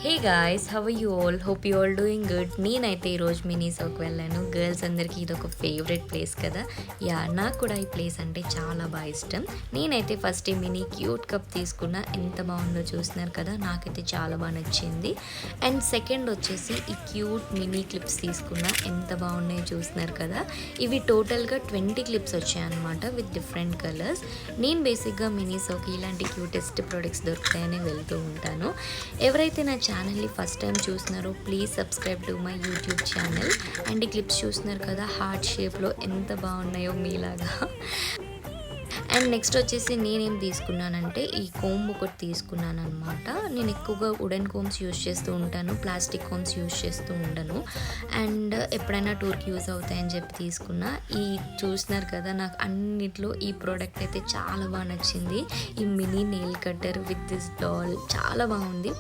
Hey guys, how are you all? Hope you all doing good. నేనైతే ఈరోజు మినీసోకి వెళ్ళాను. Girls అందరికీ ఇది ఒక ఫేవరెట్ ప్లేస్ కదా. నాకు కూడా ఈ ప్లేస్ అంటే చాలా బాగా ఇష్టం. నేనైతే ఫస్ట్ ఈ మినీ క్యూట్ కప్ తీసుకున్నా. ఎంత బాగుందో చూస్తున్నారు కదా, నాకైతే చాలా బాగా నచ్చింది. అండ్ సెకండ్ వచ్చేసి ఈ క్యూట్ మినీ క్లిప్స్ తీసుకున్నా. ఎంత బాగున్నాయో చూస్తున్నారు కదా. ఇవి టోటల్గా 20 క్లిప్స్ వచ్చాయన్నమాట విత్ డిఫరెంట్ కలర్స్. నేను బేసిక్గా మినీసోకి ఇలాంటి క్యూటెస్ట్ ప్రొడక్ట్స్ దొరుకుతాయని వెళ్తూ ఉంటాను. ఎవరైతే నా ఛానల్ని ఫస్ట్ టైం చూస్తున్నారో please subscribe to my YouTube channel. And ఈ క్లిప్స్ చూస్తున్నారు కదా, హార్ట్ షేప్లో ఎంత బాగున్నాయో మీలాగా. అండ్ నెక్స్ట్ వచ్చేసి నేనేం తీసుకున్నానంటే ఈ కోంబ్ ఒకటి తీసుకున్నాను అనమాట. నేను ఎక్కువగా వుడెన్ కోమ్స్ యూజ్ చేస్తూ ఉంటాను, ప్లాస్టిక్ కోమ్స్ యూజ్ చేస్తూ ఉండను. అండ్ ఎప్పుడైనా టూర్కి యూజ్ అవుతాయని చెప్పి తీసుకున్నా. ఈ చూస్తున్నారు కదా, నాకు అన్నిట్లో ఈ ప్రోడక్ట్ అయితే చాలా బాగా నచ్చింది. ఈ mini nail cutter with this doll చాలా బాగుంది.